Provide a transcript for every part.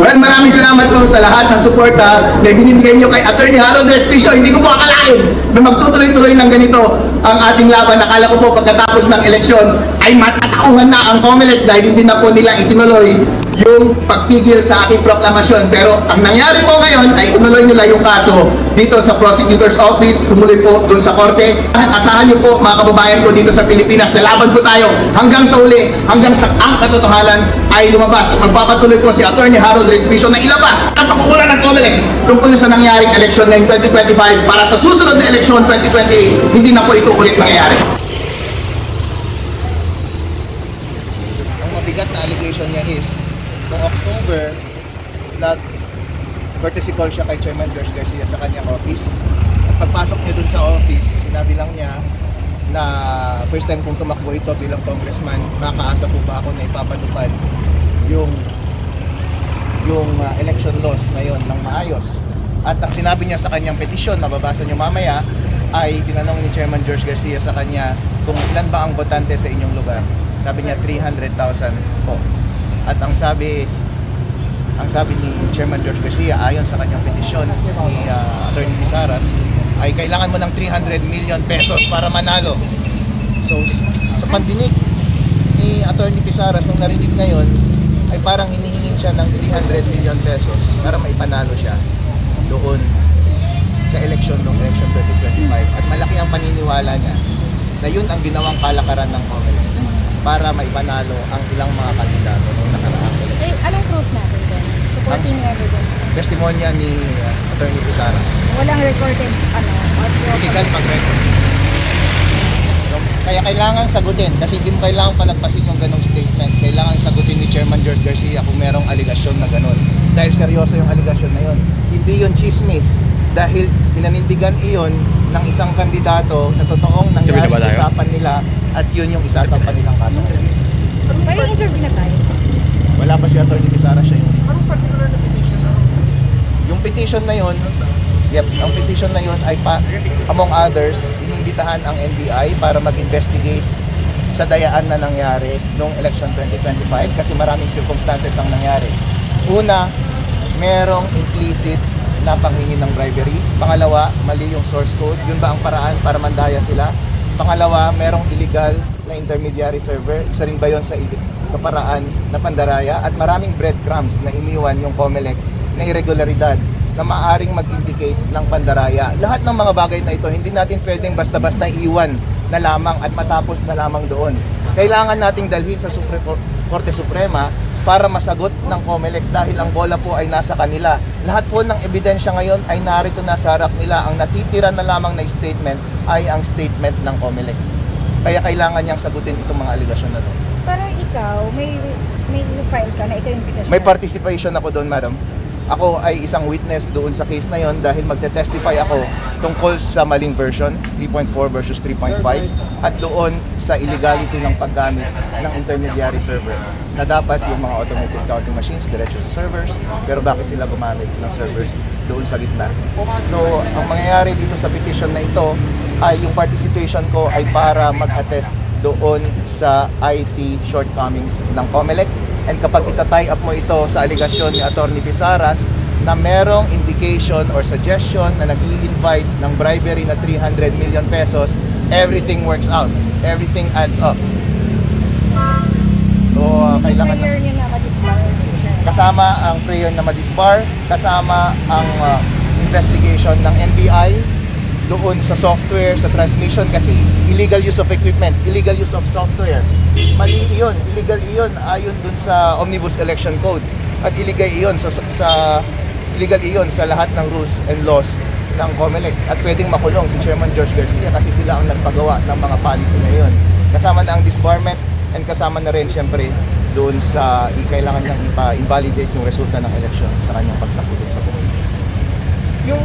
Maraming salamat po sa lahat ng suporta na binibigay nyo kay Attorney Harold Restricio. Hindi ko po akalain na magtutuloy-tuloy ng ganito ang ating laban. Nakala ko po pagkatapos ng eleksyon ay matatakuhan na ang COMELEC dahil hindi na po nila itinuloy yung pagpigil sa aking proklamasyon. Pero ang nangyari po ngayon ay inuloy nila yung kaso dito sa Prosecutor's Office, tumuloy po dun sa korte. Asahan niyo po mga kababayan ko dito sa Pilipinas na laban po tayo hanggang sa uli, hanggang sa ang katotohanan ay lumabas. At magpapatuloy po si Attorney Harold Restricio na ilabas ang pagkukulan ng COMELEC tungkol sa nangyaring eleksyon ngayong 2025 para sa susunod na eleksyon 2028, hindi na po ito ulit mangyayari. Ang mabigat na allegation niya is noong October, nag-courtesy call siya kay Chairman George Garcia sa kanyang office. At pagpasok niya dun sa office, sinabi lang niya na first time kong tumakbo ito bilang congressman, makaasa po ba ako na ipapatupad yung election laws ngayon ng maayos. At ang sinabi niya sa kanyang petisyon, mababasa niyo mamaya, ay tinanong ni Chairman George Garcia sa kanya kung ilan ba ang botante sa inyong lugar. Sabi niya 300,000 po. At ang sabi ni Chairman George Garcia ayon sa kanyang petisyon ni Attorney Pizaras ay kailangan mo ng 300 million pesos para manalo. So sa pandinig ni Attorney Pizaras nung narinig ngayon ay parang hinihingin siya ng 300 million pesos para maipanalo siya doon sa election noong election 2025. At malaki ang paniniwala niya na yun ang ginawang kalakaran ng COMELEC para maipanalo ang ilang mga kandidato noong nakaraang election. Eh, anong proof natin doon? Supporting evidence? Testimonya ni Attorney Pizaras. Walang recorded, audio? Legal pag-record. So, kaya kailangan sagutin kasi hindi mo kailangan palagpasin yung ganong statement. Kailangan sagutin ni Chairman George Garcia kung merong aligasyon na ganon. Dahil seryoso yung aligasyon na yun. Hindi yun chismis. Dahil pinanindigan iyon ng isang kandidato na totoong nangyari usapan nila at yun yung isasampan nilang kaso. May interview na tayo? Wala pa si Attorney Pizaras, siya yun. Anong particular na petition? Yung petition na yun, ang petition na yun ay among others, iniimbitahan ang NBI para mag-investigate sa dayaan na nangyari noong election 2025 kasi maraming circumstances ang nangyari. Una, merong implicit na panghingi ng bribery. Pangalawa, mali yung source code. Yun ba ang paraan para mandaya sila? Pangalawa, merong illegal na intermediary server. Isa rin ba yun sa paraan na pandaraya? At maraming breadcrumbs na iniwan yung COMELEC na irregularidad na maaring mag-indicate ng pandaraya. Lahat ng mga bagay na ito, hindi natin pwedeng basta-basta iwan na lamang at matapos na lamang doon. Kailangan nating dalhin sa Korte Suprema para masagot ng COMELEC dahil ang bola po ay nasa kanila. Lahat po ng ebidensya ngayon ay narito na sa harap nila. Ang natitira na lamang na statement ay ang statement ng COMELEC. Kaya kailangan niyang sagutin itong mga aligasyon na ito. Pero ikaw, may file ka na ikaw yung petition? May participation ako doon, madam. Ako ay isang witness doon sa case na yon dahil magte-testify ako tungkol sa maling version, 3.4 versus 3.5, at doon sa illegality ng paggamit ng intermediary server na dapat yung mga automated counting machines diretso sa servers, pero bakit sila gumamit ng servers doon sa gitna. So, ang mangyayari dito sa petition na ito ay yung participation ko ay para mag-attest doon sa IT shortcomings ng COMELEC. And kapag ita-tie up mo ito sa aligasyon ni Attorney Pizaras na merong indication or suggestion na nag-i-invite ng bribery na 300 million pesos, everything works out. Everything adds up. So, kailangan prayer niya na ma-disbar si Chairman. kasama ang prayer na ma-disbar, kasama ang investigation ng NBI doon sa software, sa transmission kasi illegal use of equipment, illegal use of software. Mali iyon, illegal iyon ayon dun sa Omnibus Election Code at illegal iyon sa lahat ng rules and laws ng COMELEC at pwedeng makulong si Chairman George Garcia kasi sila ang nagpagawa ng mga policy na iyon. Kasama na ang disbarment and kasama na rin siyempre doon sa kailangan niyang invalidate yung resulta ng election sa kanyang pagtakbo sa poder. Yung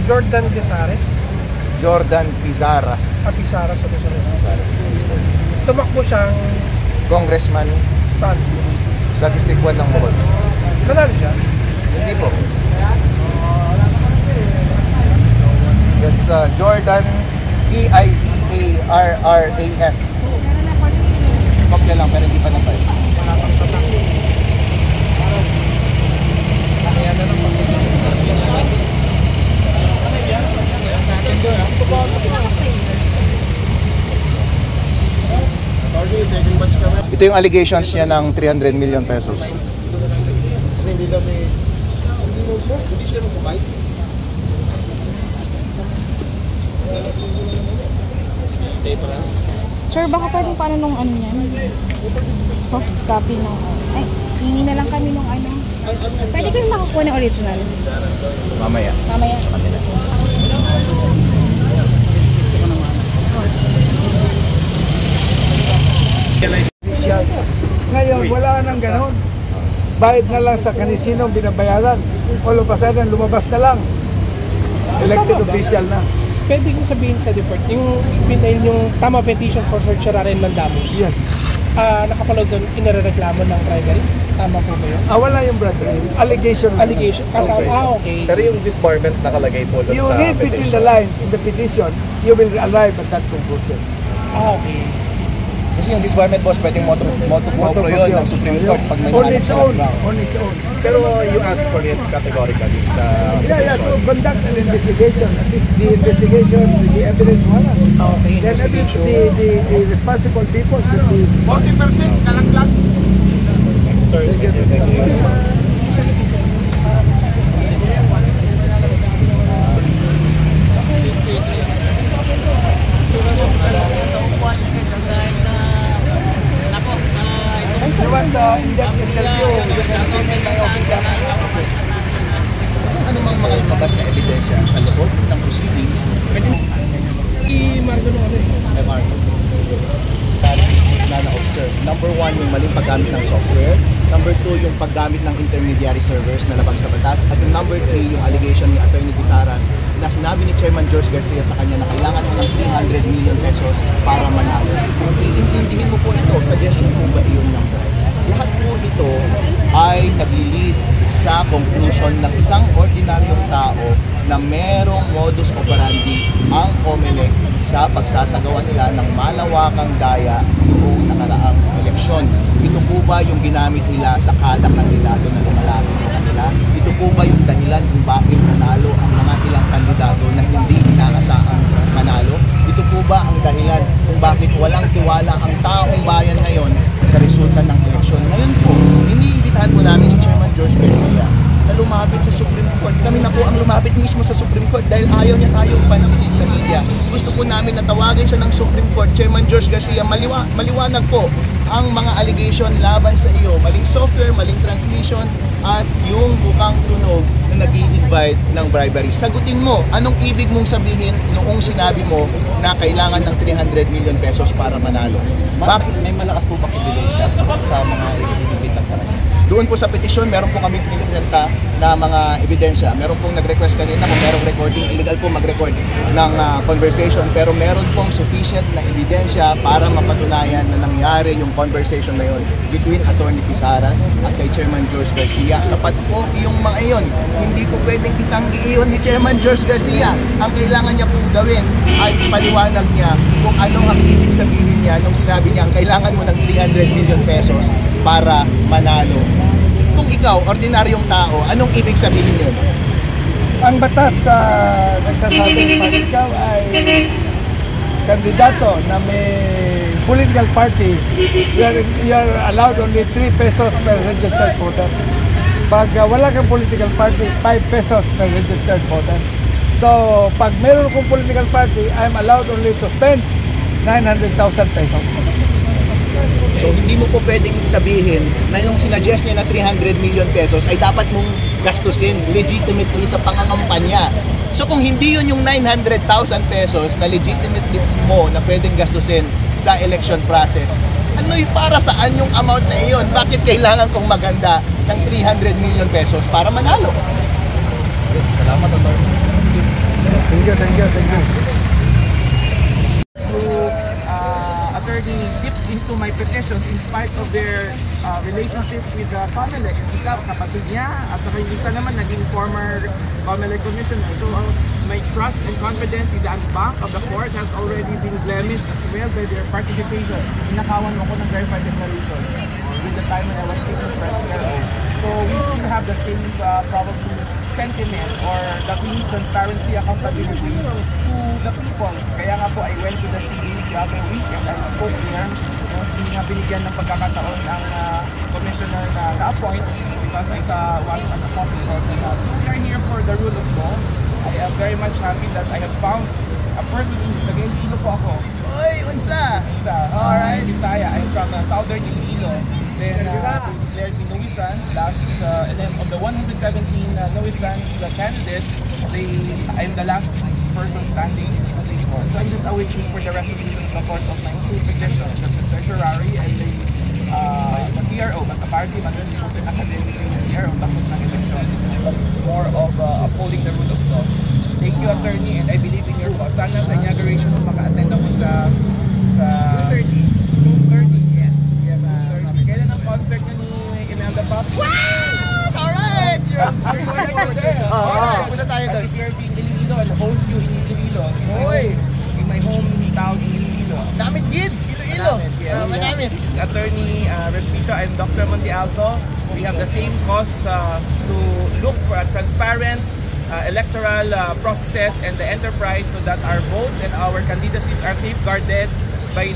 Jordan Pizaras. Pizaras sa tumakbo siyang Congressman saan? sa District 1 ng Bohol. Nanalo siya? Hindi po. That's Jordan Pizaras. Kopya lang pero hindi pa na-file. Ito yung allegations niya ng 300 million pesos. Sir, baka pwedeng paano nung ano niyan? Soft copy nung... Ay, hingi na lang kami nung ano. Pwede kayong makakuha ng original. Mamaya. Mamaya. Officials. Ngayon, wala nang ganon. Bayad na lang sa kanisinong binabayaran. All of a sudden, lumabas na lang. Elected official na. Pwede kong sabihin sa report, yung tama petition for certiorari and mandamus. Yes. Nakapalog doon, inareklamo ng primary. Tama po ba yun? Wala yung brother. Allegation. Allegation. Kasama, okay. Pero yung disbarment nakalagay po doon You sa read between the petition. lines in the petition, you will arrive at that conclusion. Okay. Kasi yung disbarment boss, pwedeng moto yun ng Supreme Court pag may On nahanap its silang own. ground. On its own. Pero you asked for it categorically sa Yeah, to petition. conduct an investigation. The investigation, the evidence, wala. Okay, Then the responsible people should be... 40% kalaglag. Sir, thank you. If you want in-depth interview, you can email my office. Kung anumang mga lumabas na ebidensya sa loob ng proceedings, pwede I-margo na ano eh. MR na na-observe. Number 1, yung maling paggamit ng software. Number 2, yung paggamit ng intermediary servers na labag sa batas. At yung number 3, yung allegation ni Atty. Tisaras na sinabi ni Chairman George Garcia sa kanya na kailangan mo ng 300 million pesos para manalo. Kung iintindihin mo po ito, suggestion po ba iyon ng lahat po ito ay nag-lead sa conclusion ng isang ordinaryong tao na merong modus operandi ang COMELEC sa pagsasagawa nila ng malawakang daya noong nakaraang eleksyon. Ito po ba yung ginamit nila sa kada kandidato na lumalapit sa kanila? Ito po ba yung dahilan kung bakit nanalo ang mga ilang kandidato na hindi inaasaang manalo? Ito po ba ang dahilan kung bakit walang tiwala ang taong bayan ngayon sa resulta ng eleksyon? Ngayon po, iniimbitahan po namin si Chairman George Garcia na lumapit sa Supreme Court. Kami na po ang lumapit mismo sa Supreme Court dahil ayaw niya tayong pansinin sa media. Gusto po namin na tawagin siya ng Supreme Court. Chairman George Garcia, maliwanag po ang mga allegation laban sa iyo. Maling software, maling transmission, at yung mukhang tunog na nag-i-invite ng bribery. Sagutin mo, anong ibig mong sabihin noong sinabi mo na kailangan ng 300 million pesos para manalo? May malakas po bang ebidensya sa mga ibinibitang sa kanya? Doon po sa petition, meron po kami pinipresenta na mga ebidensya. Meron pong nag-request kanina kung merong recording. Illegal po mag-record ng conversation. Pero meron pong sufficient na ebidensya para mapatunayan na nangyari yung conversation na yun between Atty. Tisaras at kay Chairman George Garcia. Sapat po yung mga iyon. Hindi po pwedeng itanggi iyon ni Chairman George Garcia. Ang kailangan niya pong gawin ay ipaliwanag niya kung ano ang ibig sabihin niya nung sinabi niya ang kailangan mo ng 300 million pesos para manalo. Kung ikaw, ordinaryong tao, anong ibig sabihin yun? Ang batas nagsasabi pag ikaw ay kandidato na may political party, you are allowed only 3 pesos per registered voter. Pag wala kang political party, 5 pesos per registered voter. So, pag meron akong political party, I'm allowed only to spend 900,000 pesos. So hindi mo po pwedeng sabihin na yung sinuggest niya na 300 million pesos ay dapat mong gastusin legitimately sa pangangampanya. So kung hindi yun yung 900,000 pesos na legitimately mo na pwedeng gastusin sa election process, ano yung para saan yung amount na iyon? Bakit kailangan kong maganda ng 300 million pesos para manalo? Salamat, Atty. Thank you. Attorney dipped into my petitions in spite of their relationship with the COMELEC. Isa, kapatid niya, at saka yung isa naman naging former COMELEC commissioner. So my trust and confidence in the bank of the court has already been blemished as well by their participation. Inakawan mo ko ng verified declarations with the time when I was sitting as PRO. So we still have the same probably sentiment or that we need transparency, accountability to the people. Kaya nga po, I went to the CA the other week and I spoke there hindi nga binigyan ng pagkakataon ang commissioner na na-appoint because was an apostle of the God. So we are here for the rule of law. I am very much happy that I have found a person in Iloilo po ako. Oy, unsa? Alright. Bisaya. I'm from southern Iloilo. Then declared me nuisance last, and then of the 117 nuisance candidate, I'm the last person standing in the Supreme Court. So I'm just awaiting for the resolution of the court of my two petitions, the certiorari and the PRO, but apparently maganda yung academic yung PRO tapos ng election. But it's more of upholding the rule of law. Thank you, attorney, and I believe in your cause. Sana sa inauguration mo maka-attend ako sa 2:30. Yes. Yes, 2:30. Kailan ang concert na ni Imelda Papi? What? Alright! You're going over there. Alright, punta tayo doon. If you're being Iloilo, I'll host you in Iloilo. Hoy! In my hometown in Iloilo. Damit gid! Iloilo! Manamit! This is Attorney Respicio and Dr. Montialto. We have the same cause to look for a transparent electoral processes and the enterprise so that our votes and our candidacies are safeguarded by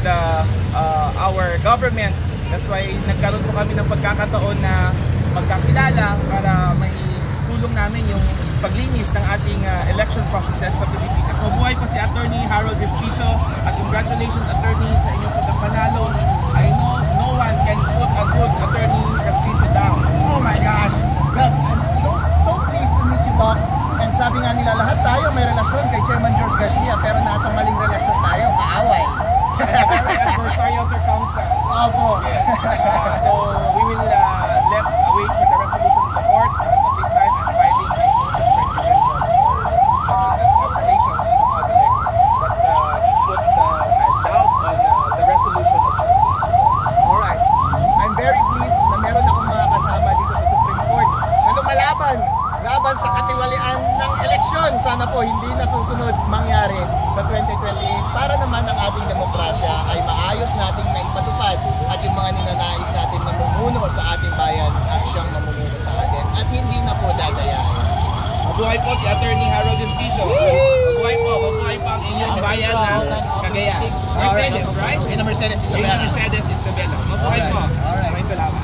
our government. That's why nagkaroon po kami ng pagkakataon na magkakilala para may sulong namin yung paglinis ng ating election processes sa Pilipinas. Mabuhay po si Attorney Harold Respicio at congratulations, Attorney, sa inyong pagkapanalo. I know no one can put a good Attorney Respicio down. Oh my gosh! Well, I'm so pleased to meet you back. And sabi nga nila, lahat tayo may relasyon kay Chairman George Garcia, pero nasa maling relasyon tayo, kaaway. Very adversarial circumstance. Opo. So we will wait for the resolution of the court. At this time, I'm filing my motion for intervention for relations in the public. But put a doubt on the resolution of the case. Alright. I'm very pleased na meron akong mga kasama dito sa Supreme Court na lumalaban sa katiwalian ng eleksyon. Sana po hindi na susunod mangyari sa 2028 para naman ang ating demokrasya ay maayos nating maipatupad at yung mga ninanais natin na mumuno sa ating bayan at siyang mamumuno sa atin at hindi na po dadayain. Mabuhay po si Attorney Harold Respicio. Mabuhay po ang inyong bayan na Cagayan. Mercedes, right? In Mercedes Isabela. Mercedes Isabela. Mabuhay po. Alright. Maraming salamat.